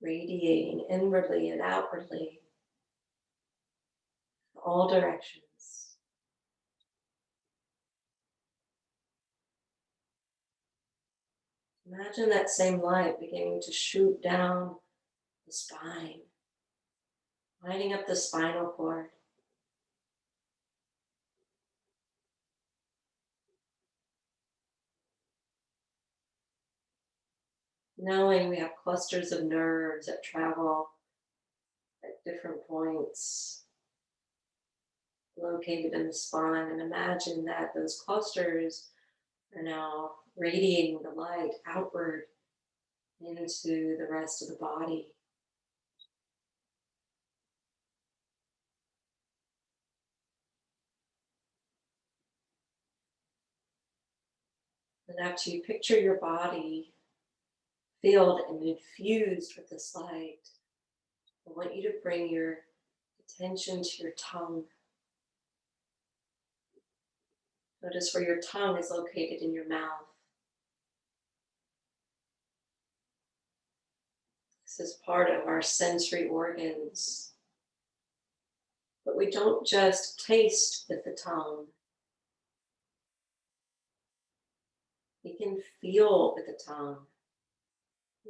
radiating inwardly and outwardly in all directions. Imagine that same light beginning to shoot down the spine, lighting up the spinal cord. Knowing we have clusters of nerves that travel at different points located in the spine, and imagine that those clusters are now radiating the light outward into the rest of the body. And after you picture your body filled and infused with this light, I want you to bring your attention to your tongue. Notice where your tongue is located in your mouth. This is part of our sensory organs. But we don't just taste with the tongue. We can feel with the tongue.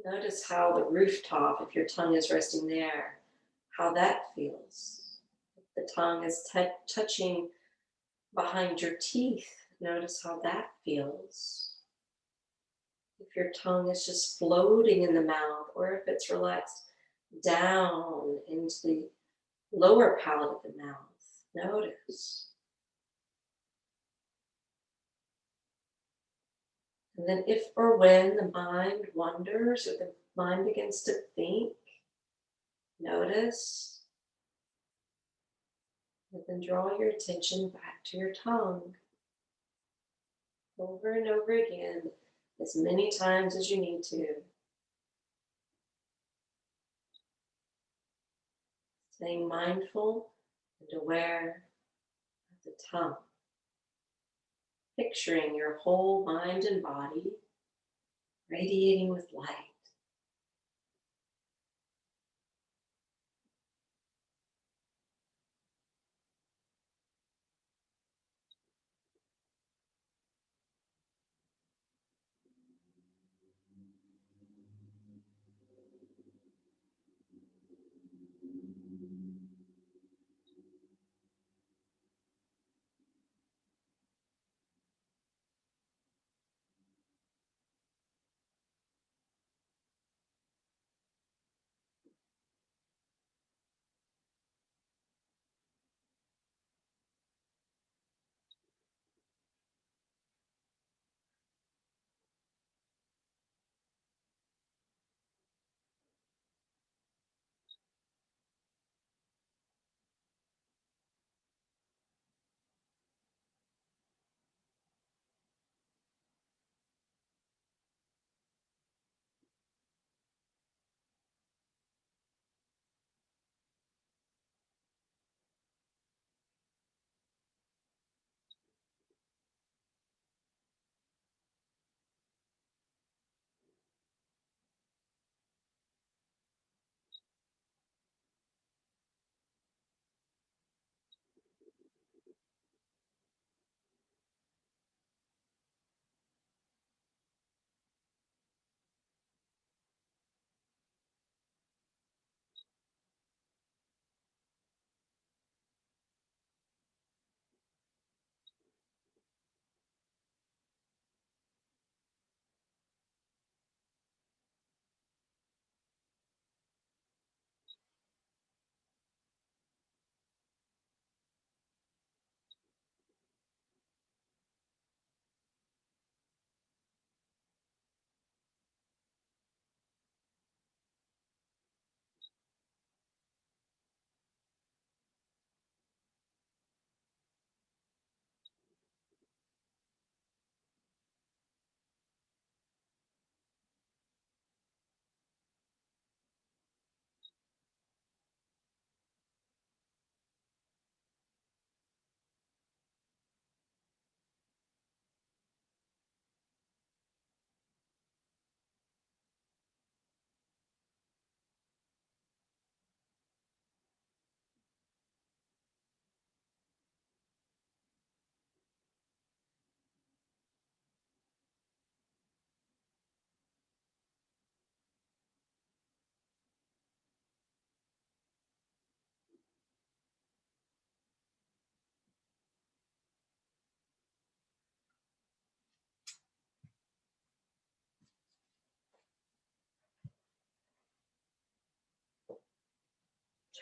Notice how the rooftop, if your tongue is resting there, how that feels. If the tongue is touching behind your teeth, notice how that feels. If your tongue is just floating in the mouth, or if it's relaxed down into the lower palate of the mouth, notice. And then if or when the mind wanders or the mind begins to think, notice. And then draw your attention back to your tongue. Over and over again, as many times as you need to. Staying mindful and aware of the tongue. Picturing your whole mind and body radiating with light.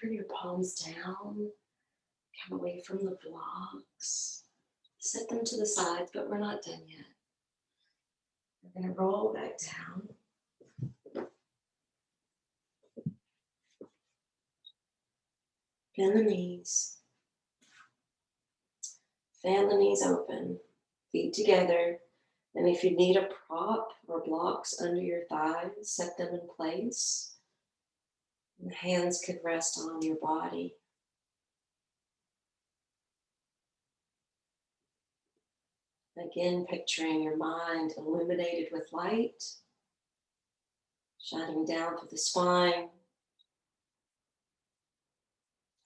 Anchor your palms down. Come away from the blocks. Set them to the sides, but we're not done yet. We're going to roll back down. Bend the knees. Fan the knees open. Feet together. And if you need a prop or blocks under your thighs, set them in place. And the hands could rest on your body. Again, picturing your mind illuminated with light, shining down through the spine,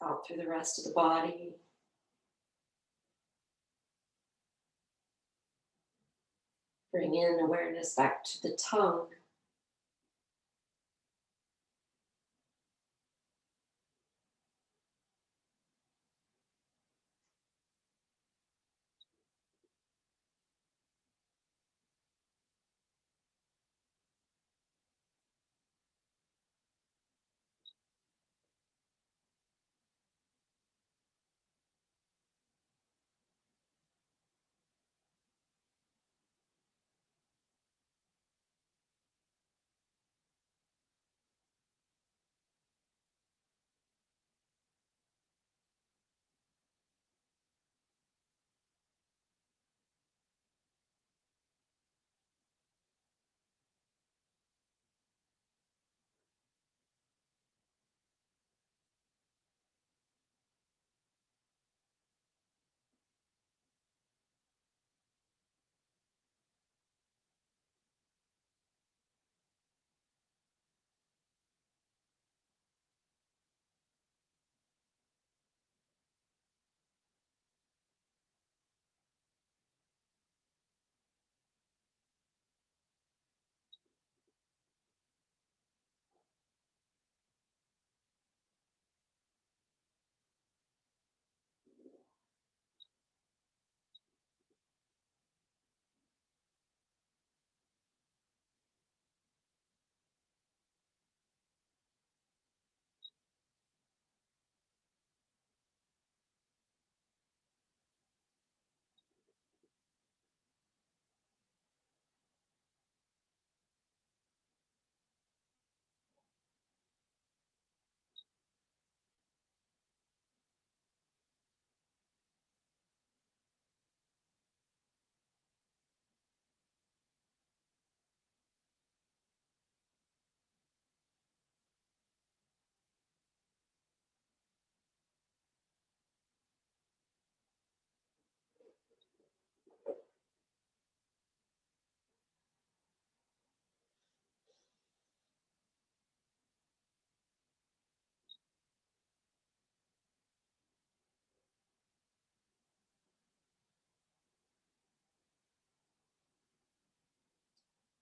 out through the rest of the body. Bring in awareness back to the tongue.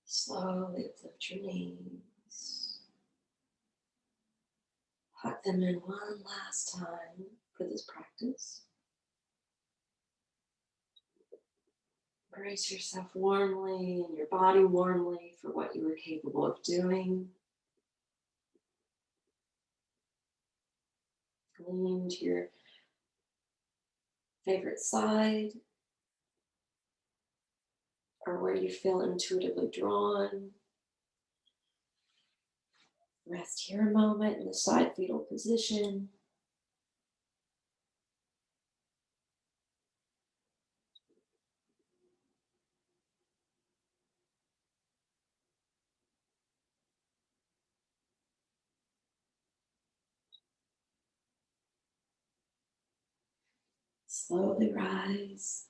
Slowly lift your knees. Hug them in one last time for this practice. Embrace yourself warmly and your body warmly for what you are capable of doing. Lean to your favorite side or where you feel intuitively drawn. Rest here a moment in the side fetal position. Slowly rise.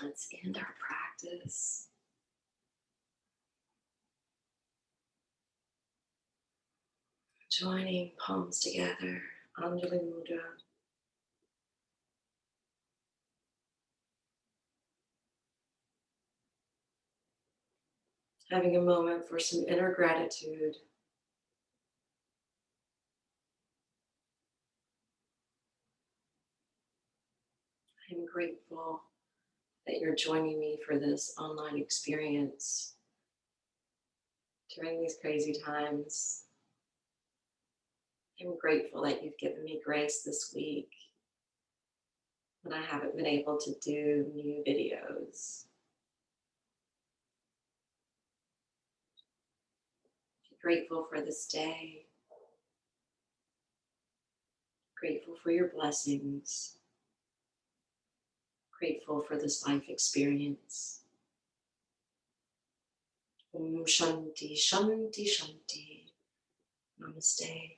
Let's end our practice. Joining palms together, Anjali Mudra. Having a moment for some inner gratitude. I'm grateful that you're joining me for this online experience during these crazy times. I'm grateful that you've given me grace this week when I haven't been able to do new videos. Grateful for this day. Grateful for your blessings. Grateful for this life experience. Om Shanti, Shanti, Shanti. Namaste.